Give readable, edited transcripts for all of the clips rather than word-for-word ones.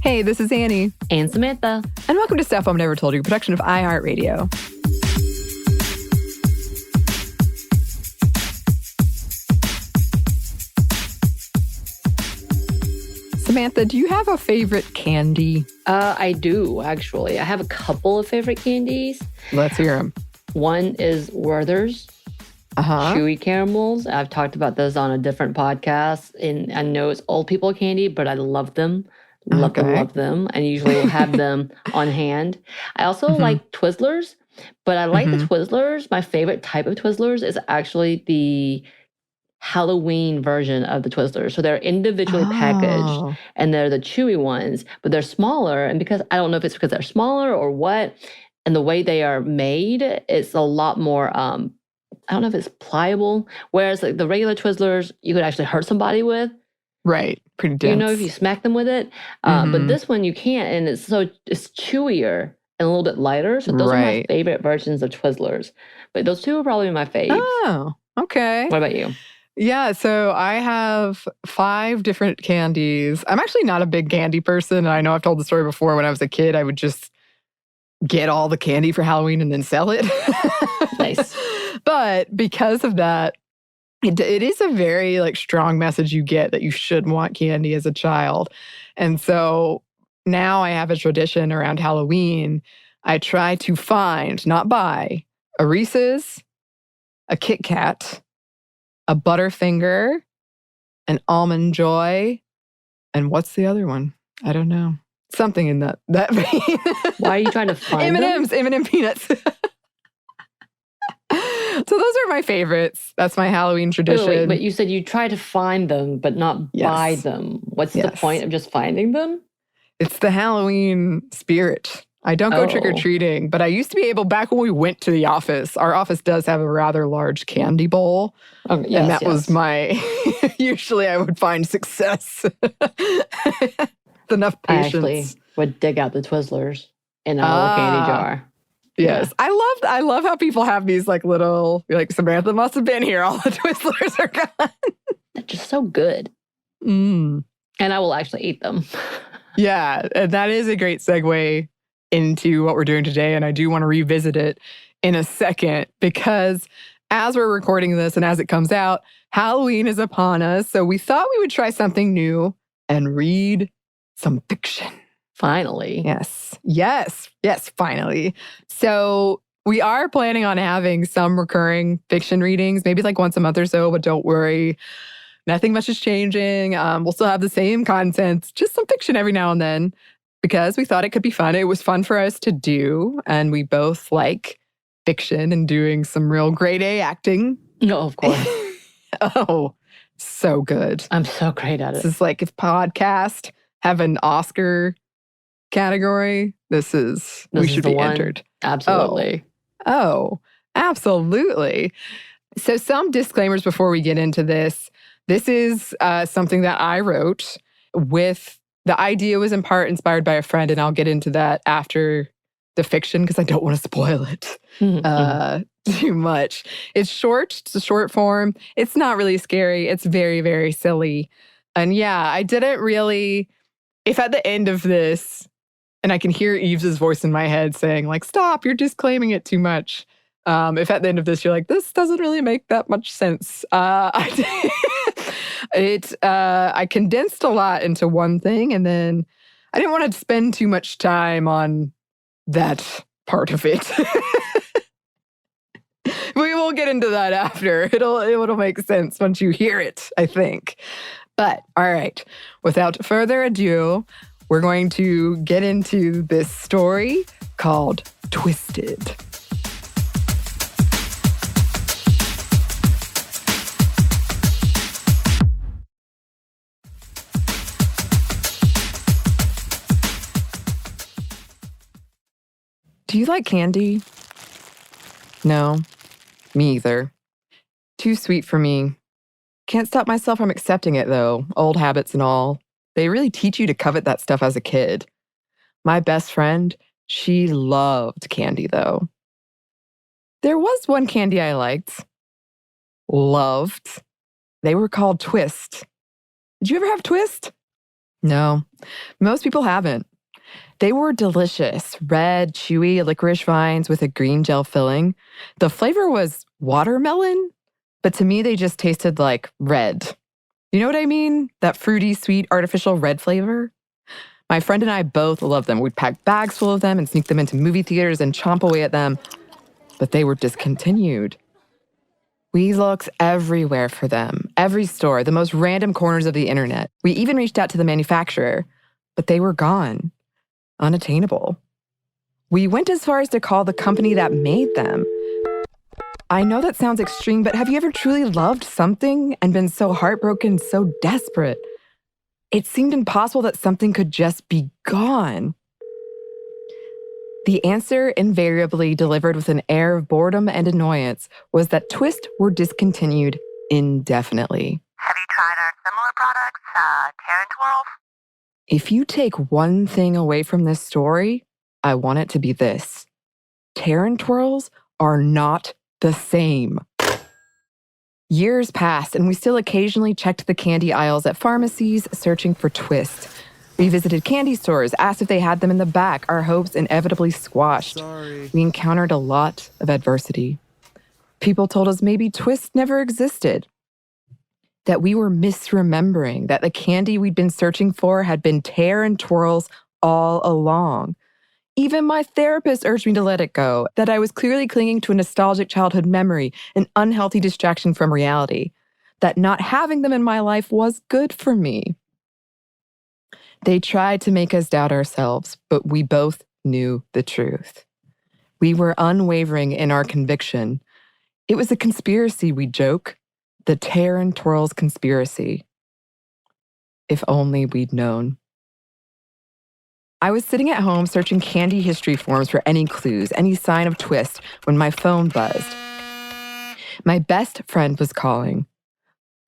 Hey, this is Anney. And Samantha. And welcome to Stuff Mom Never Told You, a production of iHeartRadio. Samantha, do you have a favorite candy? I do, actually. I have a couple of favorite candies. Let's hear them. One is Werther's Chewy Caramels. I've talked about those on a different podcast. And I know it's old people candy, but I love them. Love them. And usually will have them on hand. I also like Twizzlers, but I like the Twizzlers. My favorite type of Twizzlers is actually the Halloween version of the Twizzlers. So they're individually packaged and they're the chewy ones, but they're smaller. And because I don't know if it's because they're smaller or what, and the way they are made, it's a lot more, I don't know if it's pliable. Whereas like the regular Twizzlers, you could actually hurt somebody with. Right. Pretty dense. You know, if you smack them with it. But this one you can't. And it's chewier and a little bit lighter. So those are my favorite versions of Twizzlers. But those two are probably my faves. Oh, okay. What about you? Yeah, so I have 5 different candies. I'm actually not a big candy person. And I know I've told the story before. When I was a kid, I would just get all the candy for Halloween and then sell it. Nice. But because of that, it is a very strong message you get that you should want candy as a child. And so now I have a tradition around Halloween. I try to find, not buy, a Reese's, a Kit Kat, a Butterfinger, an Almond Joy, and what's the other one? I don't know. Something in that vein. Why are you trying to find M&Ms, M&M peanuts. So those are my favorites. That's my Halloween tradition. Wait, but you said you try to find them, but not buy them. What's the point of just finding them? It's the Halloween spirit. I don't go trick-or-treating, but I used to be able, back when we went to the office, our office does have a rather large candy bowl. And that was my, usually I would find success. Enough patience. I actually would dig out the Twizzlers in a little candy jar. Yes. Yeah. I love how people have these little, Samantha must have been here. All the Twizzlers are gone. They're just so good. And I will actually eat them. Yeah. And that is a great segue into what we're doing today. And I do want to revisit it in a second because as we're recording this and as it comes out, Halloween is upon us. So we thought we would try something new and read some fiction. Finally. Yes, finally. So we are planning on having some recurring fiction readings, maybe once a month or so, but don't worry. Nothing much is changing. We'll still have the same content, just some fiction every now and then because we thought it could be fun. It was fun for us to do, and we both like fiction and doing some real grade A acting. No, of course. Oh, so good. I'm so great at it. This is if podcast have an Oscar category, this we should be entered. Absolutely. Oh, absolutely. So some disclaimers before we get into this. This is something that I wrote with, the idea was in part inspired by a friend, and I'll get into that after the fiction because I don't want to spoil it too much. It's short. It's a short form. It's not really scary. It's very, very silly. And yeah, I didn't really, if at the end of this, and I can hear Eves' voice in my head saying stop, you're disclaiming it too much. If at the end of this, you're this doesn't really make that much sense. I condensed a lot into one thing, and then I didn't want to spend too much time on that part of it. We will get into that after. It'll make sense once you hear it, I think. But all right, without further ado, we're going to get into this story called Twisted. Do you like candy? No, me either. Too sweet for me. Can't stop myself from accepting it, though. Old habits and all. They really teach you to covet that stuff as a kid. My best friend, she loved candy, though. There was one candy I liked. Loved. They were called Twist. Did you ever have Twist? No, most people haven't. They were delicious, red, chewy licorice vines with a green gel filling. The flavor was watermelon, but to me, they just tasted like red. You know what I mean? That fruity, sweet, artificial red flavor? My friend and I both loved them. We'd pack bags full of them and sneak them into movie theaters and chomp away at them, but they were discontinued. We looked everywhere for them, every store, the most random corners of the internet. We even reached out to the manufacturer, but they were gone, unattainable. We went as far as to call the company that made them. I know that sounds extreme, but have you ever truly loved something and been so heartbroken, so desperate? It seemed impossible that something could just be gone. The answer, invariably delivered with an air of boredom and annoyance, was that Twist were discontinued indefinitely. Have you tried our similar products, Tear and Twirl? If you take one thing away from this story, I want it to be this. Tear and Twirls are not the same. Years passed, and we still occasionally checked the candy aisles at pharmacies, searching for Twist. We visited candy stores, asked if they had them in the back, our hopes inevitably squashed. Sorry. We encountered a lot of adversity. People told us maybe Twist never existed, that we were misremembering, that the candy we'd been searching for had been Tear and Twirls all along. Even my therapist urged me to let it go, that I was clearly clinging to a nostalgic childhood memory, an unhealthy distraction from reality, that not having them in my life was good for me. They tried to make us doubt ourselves, but we both knew the truth. We were unwavering in our conviction. It was a conspiracy, we joke, the Tear and Twirls conspiracy. If only we'd known. I was sitting at home searching candy history forums for any clues, any sign of Twist, when my phone buzzed. My best friend was calling.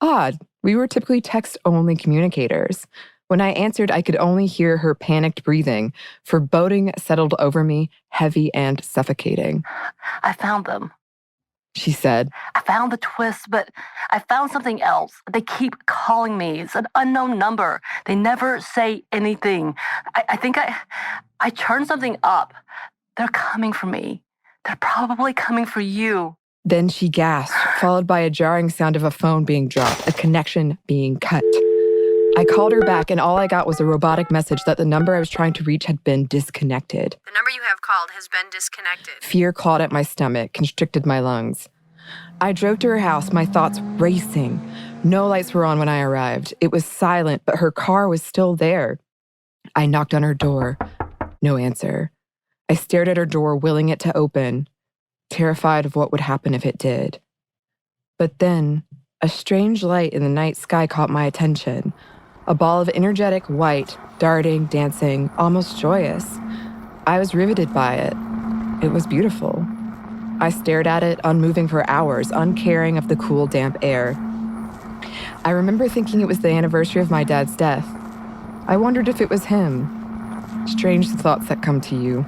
Odd, we were typically text-only communicators. When I answered, I could only hear her panicked breathing. Foreboding settled over me, heavy and suffocating. I found them, she said. I found the Twist, but I found something else. They keep calling me. It's an unknown number. They never say anything. I think I turned something up. They're coming for me. They're probably coming for you. Then she gasped, followed by a jarring sound of a phone being dropped, a connection being cut. I called her back, and all I got was a robotic message that the number I was trying to reach had been disconnected. The number you have called has been disconnected. Fear clawed at my stomach, constricted my lungs. I drove to her house, my thoughts racing. No lights were on when I arrived. It was silent, but her car was still there. I knocked on her door. No answer. I stared at her door, willing it to open, terrified of what would happen if it did. But then, a strange light in the night sky caught my attention. A ball of energetic white, darting, dancing, almost joyous. I was riveted by it. It was beautiful. I stared at it, unmoving for hours, uncaring of the cool, damp air. I remember thinking it was the anniversary of my dad's death. I wondered if it was him. Strange thoughts that come to you.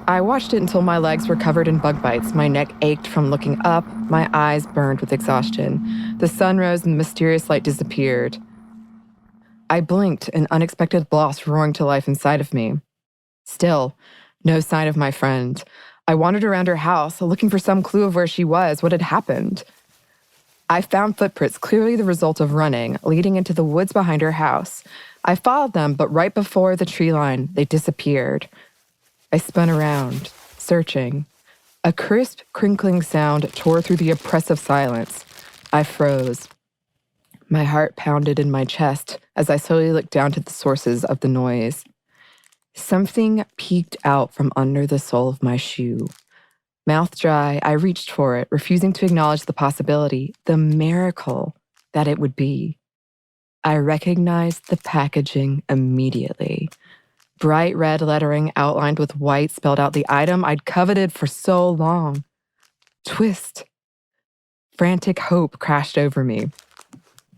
I watched it until my legs were covered in bug bites, my neck ached from looking up, my eyes burned with exhaustion. The sun rose and the mysterious light disappeared. I blinked, an unexpected loss roaring to life inside of me. Still, no sign of my friend. I wandered around her house, looking for some clue of where she was, what had happened. I found footprints, clearly the result of running, leading into the woods behind her house. I followed them, but right before the tree line, they disappeared. I spun around, searching. A crisp, crinkling sound tore through the oppressive silence. I froze. My heart pounded in my chest as I slowly looked down to the sources of the noise. Something peeked out from under the sole of my shoe. Mouth dry, I reached for it, refusing to acknowledge the possibility, the miracle that it would be. I recognized the packaging immediately. Bright red lettering outlined with white spelled out the item I'd coveted for so long. Twist. Frantic hope crashed over me.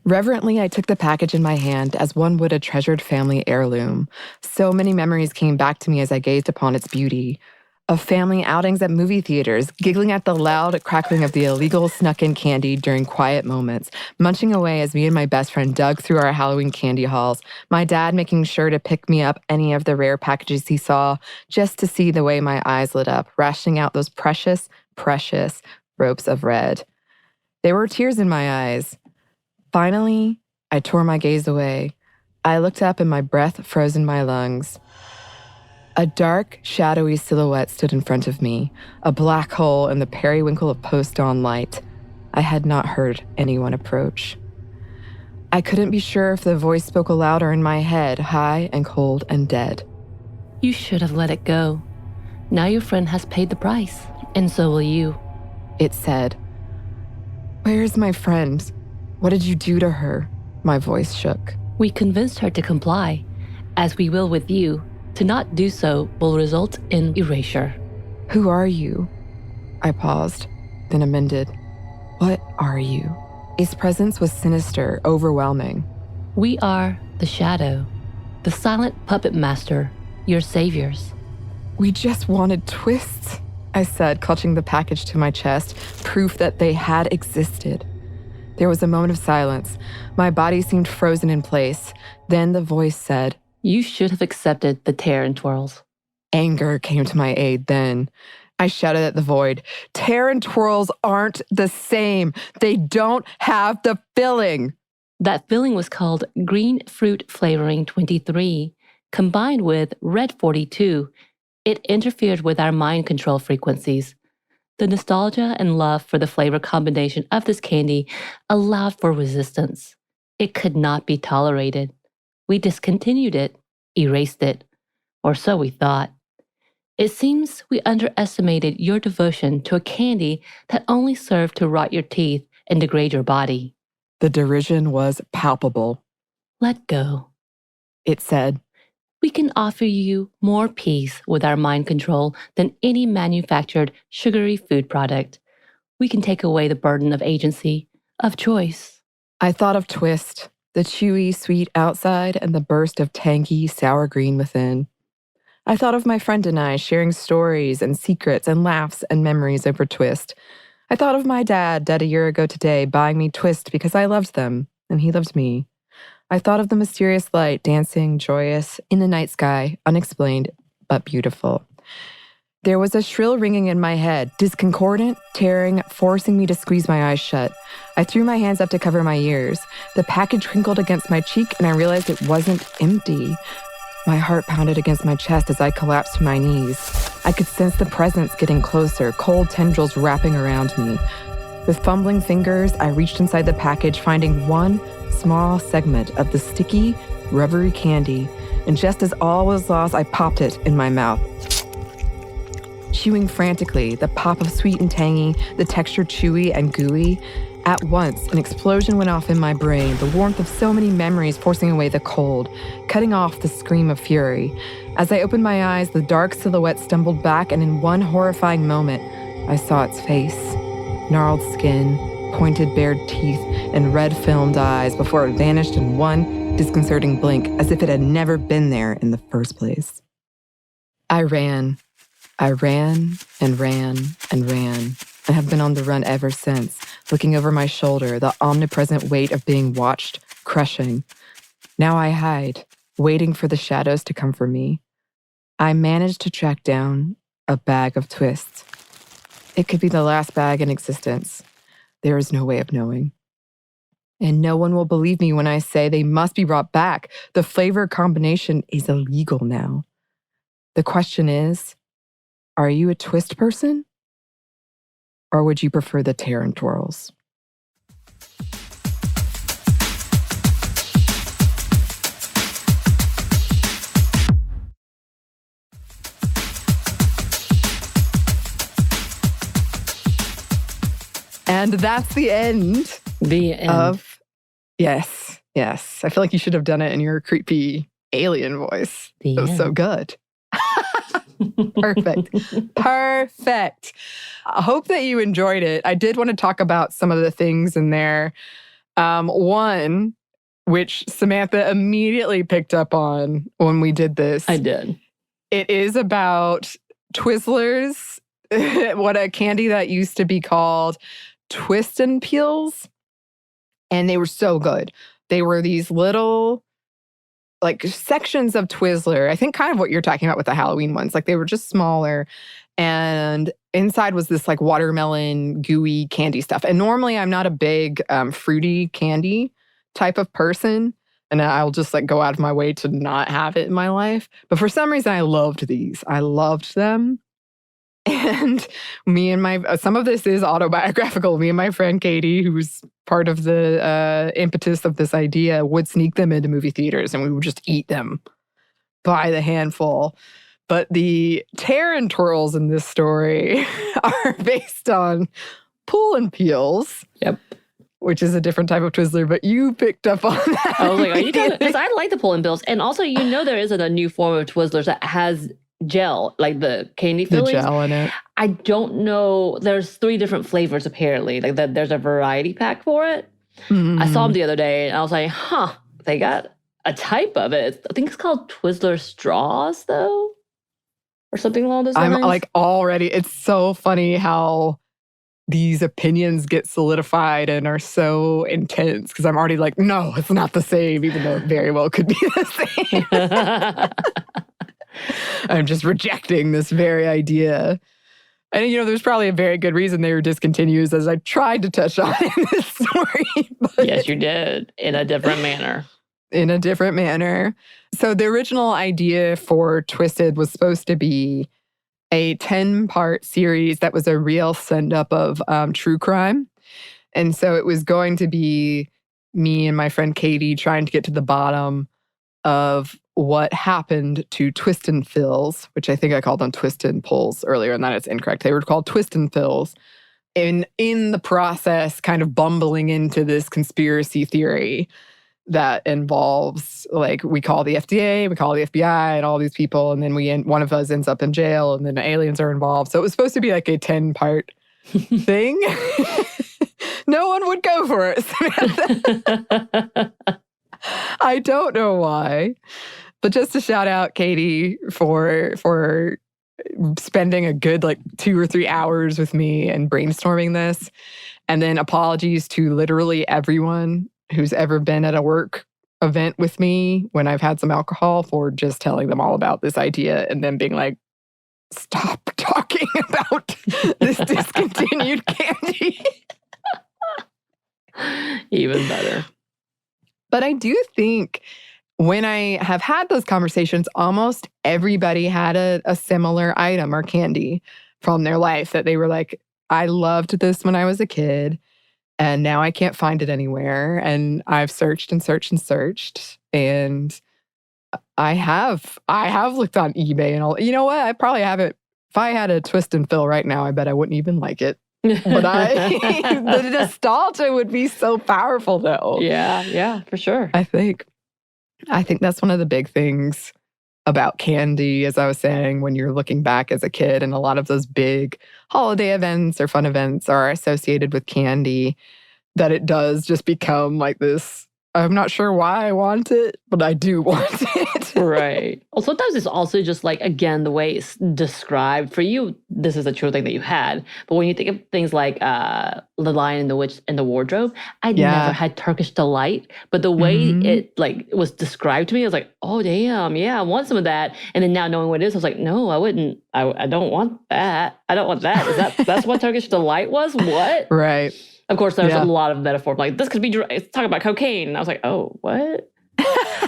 Reverently, I took the package in my hand as one would a treasured family heirloom. So many memories came back to me as I gazed upon its beauty. of family outings at movie theaters, giggling at the loud crackling of the illegal snuck-in candy during quiet moments, munching away as me and my best friend dug through our Halloween candy hauls, my dad making sure to pick me up any of the rare packages he saw just to see the way my eyes lit up, rationing out those precious, precious ropes of red. There were tears in my eyes. Finally, I tore my gaze away. I looked up and my breath froze in my lungs. A dark, shadowy silhouette stood in front of me, a black hole in the periwinkle of post-dawn light. I had not heard anyone approach. I couldn't be sure if the voice spoke louder in my head, high and cold and dead. You should have let it go. Now your friend has paid the price, and so will you. It said. Where is my friend? What did you do to her? My voice shook. We convinced her to comply, as we will with you. To not do so will result in erasure. Who are you? I paused, then amended. What are you? His presence was sinister, overwhelming. We are the shadow, the silent puppet master, your saviors. We just wanted twists, I said, clutching the package to my chest, proof that they had existed. There was a moment of silence. My body seemed frozen in place. Then the voice said, You should have accepted the tear and twirls. Anger came to my aid then. I shouted at the void. Tear and twirls aren't the same. They don't have the filling. That filling was called green fruit flavoring 23, combined with red 42. It interfered with our mind control frequencies. The nostalgia and love for the flavor combination of this candy allowed for resistance. It could not be tolerated. We discontinued it, erased it, or so we thought. It seems we underestimated your devotion to a candy that only served to rot your teeth and degrade your body. The derision was palpable. Let go. It said, We can offer you more peace with our mind control than any manufactured sugary food product. We can take away the burden of agency, of choice. I thought of Twist, the chewy, sweet outside and the burst of tangy, sour green within. I thought of my friend and I sharing stories and secrets and laughs and memories over Twist. I thought of my dad, dead a year ago today, buying me Twist because I loved them, and he loved me. I thought of the mysterious light dancing, joyous, in the night sky, unexplained, but beautiful. There was a shrill ringing in my head, discordant, tearing, forcing me to squeeze my eyes shut. I threw my hands up to cover my ears. The package crinkled against my cheek, and I realized it wasn't empty. My heart pounded against my chest as I collapsed to my knees. I could sense the presence getting closer, cold tendrils wrapping around me. With fumbling fingers, I reached inside the package, finding one small segment of the sticky, rubbery candy, and just as all was lost, I popped it in my mouth. Chewing frantically, the pop of sweet and tangy, the texture chewy and gooey. At once, an explosion went off in my brain, the warmth of so many memories forcing away the cold, cutting off the scream of fury. As I opened my eyes, the dark silhouette stumbled back, and in one horrifying moment, I saw its face. Gnarled skin, pointed bared teeth, and red-filmed eyes before it vanished in one disconcerting blink, as if it had never been there in the first place. I ran and ran and ran. I have been on the run ever since, looking over my shoulder, the omnipresent weight of being watched, crushing. Now I hide, waiting for the shadows to come for me. I managed to track down a bag of Twists. It could be the last bag in existence. There is no way of knowing. And no one will believe me when I say they must be brought back. The flavor combination is illegal now. The question is, are you a Twist person? Or would you prefer the tear and twirls? And that's the end. The end. Of, yes. I feel like you should have done it in your creepy alien voice. It was so good. Perfect. I hope that you enjoyed it. I did want to talk about some of the things in there. One, which Samantha immediately picked up on when we did this. I did. It is about Twizzlers, what a candy that used to be called Twist and Peels. And they were so good. They were these little like sections of Twizzler. I think kind of what you're talking about with the Halloween ones. Like they were just smaller. And inside was this like watermelon gooey candy stuff. And normally I'm not a big fruity candy type of person. And I'll just like go out of my way to not have it in my life. But for some reason, I loved these. I loved them. And some of this is autobiographical. Me and my friend Katie, who's part of the impetus of this idea, would sneak them into movie theaters and we would just eat them by the handful. But the tear and twirls in this story are based on pull and peels. Yep. Which is a different type of Twizzler, but you picked up on that. I was like, are you talking? Because I like the pull and peels. And also, there isn't a new form of Twizzlers that has gel, like the candy fillings. The gel in it. I don't know. There's 3 different flavors, apparently. Like there's a variety pack for it. Mm. I saw them the other day, and I was like, they got a type of it. I think it's called Twizzler straws, though. Or something along those lines. I'm like already, it's so funny how these opinions get solidified and are so intense because I'm already like, no, it's not the same, even though it very well could be the same. I'm just rejecting this very idea. And, there's probably a very good reason they were discontinued, as I tried to touch on in this story. But yes, you did, in a different manner. In a different manner. So the original idea for Twisted was supposed to be a 10-part series that was a real send-up of true crime. And so it was going to be me and my friend Katie trying to get to the bottom of what happened to Twist and Fills, which I think I called them Twist and Pulls earlier, and that is incorrect. They were called Twist and Fills. And in the process, kind of bumbling into this conspiracy theory that involves, like, we call the FDA, we call the FBI, and all these people, and then one of us ends up in jail, and then the aliens are involved. So it was supposed to be like a 10-part thing. No one would go for it, Samantha. I don't know why. But just to shout out Katie for spending a good 2 or 3 hours with me and brainstorming this. And then apologies to literally everyone who's ever been at a work event with me when I've had some alcohol for just telling them all about this idea and then being like, stop talking about this discontinued candy. Even better. But I do think when I have had those conversations, almost everybody had a similar item or candy from their life that they were like, I loved this when I was a kid, and now I can't find it anywhere. And I've searched and searched and searched, and I have looked on eBay and all. You know what? I probably haven't. If I had a Twist and Fill right now, I bet I wouldn't even like it. But the nostalgia would be so powerful, though. Yeah, for sure. I think that's one of the big things about candy, as I was saying, when you're looking back as a kid, and a lot of those big holiday events or fun events are associated with candy, that it does just become like this. I'm not sure why I want it, but I do want it. Right. Well, sometimes it's also just again, the way it's described. For you, this is a true thing that you had. But when you think of things like The Lion and the Witch and the Wardrobe, I'd never had Turkish Delight. But the way it was described to me, I was like, oh, damn, yeah, I want some of that. And then now knowing what it is, I was like, no, I wouldn't. I don't want that. I don't want that. That's what Turkish Delight was? What? Right. Of course, there's a lot of metaphor. Like, this could be talking about cocaine. And I was like, oh, what?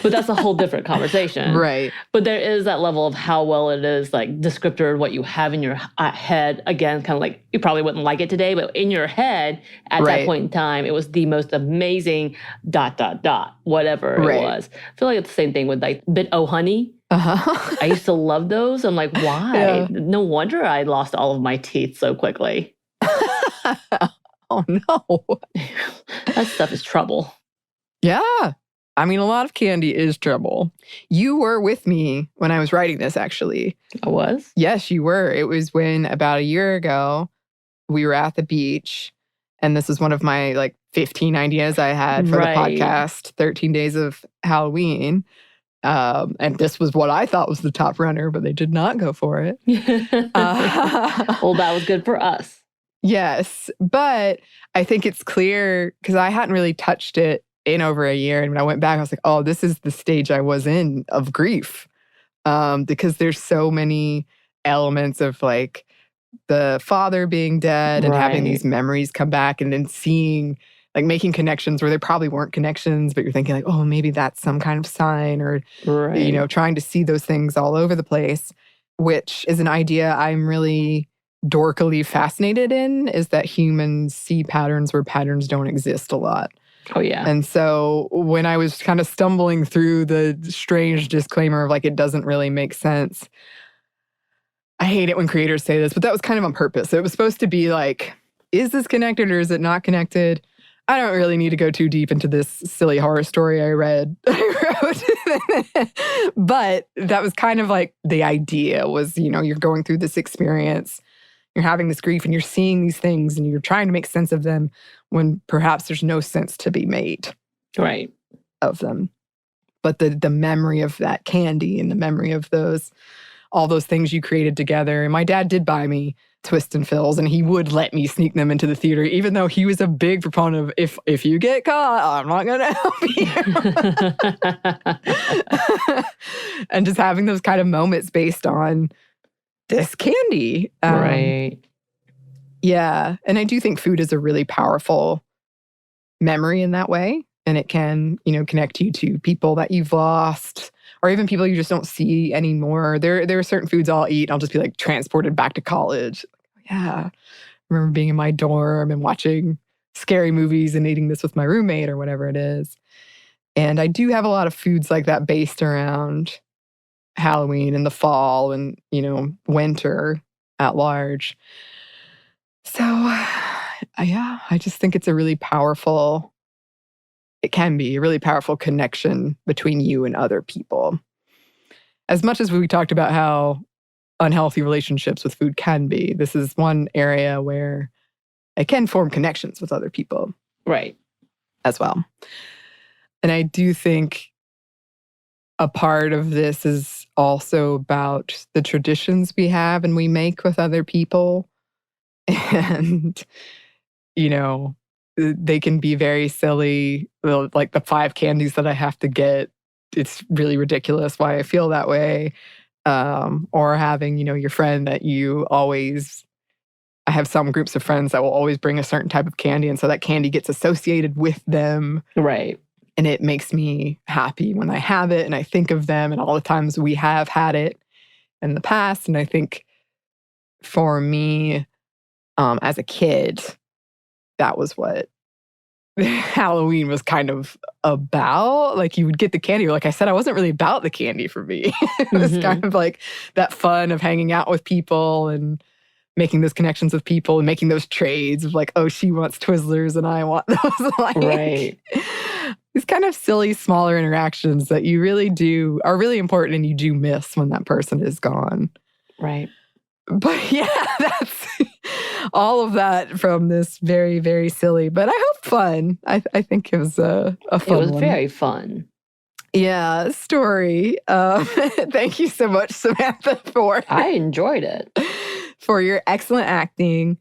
But that's a whole different conversation. Right. But there is that level of how well it is, descriptor, what you have in your head. Again, kind of you probably wouldn't like it today, but in your head at that point in time, it was the most amazing ... whatever it was. I feel like it's the same thing with Bit O Honey. Uh-huh. I used to love those. I'm like, why? Yeah. No wonder I lost all of my teeth so quickly. Oh, no. That stuff is trouble. Yeah. I mean, a lot of candy is trouble. You were with me when I was writing this, actually. I was? Yes, you were. It was when, about a year ago, we were at the beach. And this is one of my 15 ideas I had for the podcast, 13 Days of Halloween. And this was what I thought was the top runner, but they did not go for it. Well, that was good for us. Yes. But I think it's clear, because I hadn't really touched it in over a year. And when I went back, I was like, oh, this is the stage I was in of grief. Because there's so many elements of like the father being dead and having these memories come back, and then seeing, like, making connections where there probably weren't connections, but you're thinking like, oh, maybe that's some kind of sign, or, you know, trying to see those things all over the place, which is an idea I'm really dorkily fascinated in, is that humans see patterns where patterns don't exist a lot. Oh, yeah. And so when I was kind of stumbling through the strange disclaimer of like, it doesn't really make sense. I hate it when creators say this, but that was kind of on purpose. It was supposed to be like, is this connected or is it not connected? I don't really need to go too deep into this silly horror story I wrote. But that was kind of like the idea was, you know, you're going through this experience, you're having this grief, and you're seeing these things and you're trying to make sense of them when perhaps there's no sense to be made of them. But the memory of that candy and the memory of all those things you created together. And my dad did buy me Twist and Fills, and he would let me sneak them into the theater, even though he was a big proponent of, if you get caught, I'm not going to help you. And just having those kind of moments based on this candy. Yeah. And I do think food is a really powerful memory in that way. And it can, you know, connect you to people that you've lost, or even people you just don't see anymore. There are certain foods I'll eat, I'll just be like transported back to college. Yeah. I remember being in my dorm and watching scary movies and eating this with my roommate or whatever it is. And I do have a lot of foods like that based around Halloween and the fall and, you know, winter at large. So, yeah, I just think it's a really powerful, it can be a really powerful connection between you and other people. As much as we talked about how unhealthy relationships with food can be, this is one area where it can form connections with other people. As well. And I do think a part of this is also about the traditions we have and we make with other people. And, you know, they can be very silly. Like the 5 candies that I have to get, it's really ridiculous why I feel that way. Or having, you know, your friend that you always, I have some groups of friends that will always bring a certain type of candy. And so that candy gets associated with them. And it makes me happy when I have it and I think of them and all the times we have had it in the past. And I think for me, as a kid, that was what Halloween was kind of about. Like, you would get the candy. Like I said, I wasn't really about the candy for me. It was kind of like that fun of hanging out with people and making those connections with people and making those trades of like, oh, she wants Twizzlers and I want those. Like, these kind of silly, smaller interactions that you really do are really important and you do miss when that person is gone. But yeah, that's all of that from this very, very silly, but I hope fun. I think it was a fun one. It was very fun. Yeah, story. Thank you so much, Samantha, I enjoyed it. For your excellent acting,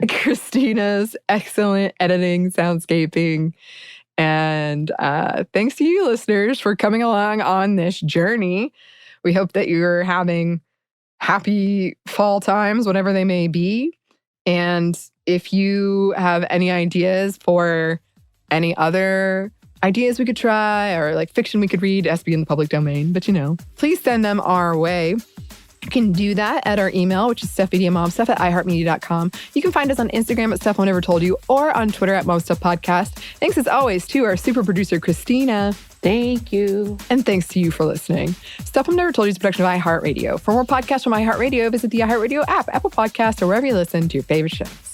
Christina's excellent editing, soundscaping, and thanks to you, listeners, for coming along on this journey. We hope that you're having happy fall times, whatever they may be. And if you have any ideas for any other ideas we could try or like fiction we could read, it has to be in the public domain, but you know, please send them our way. You can do that at our email, which is stuffmediamomstuff@iheartmedia.com. You can find us on Instagram at Stuff Mom Never Told You or on Twitter at MomStuffPodcast. Thanks as always to our super producer, Christina. Thank you. And thanks to you for listening. Stuff Mom Never Told You is a production of iHeartRadio. For more podcasts from iHeartRadio, visit the iHeartRadio app, Apple Podcasts, or wherever you listen to your favorite shows.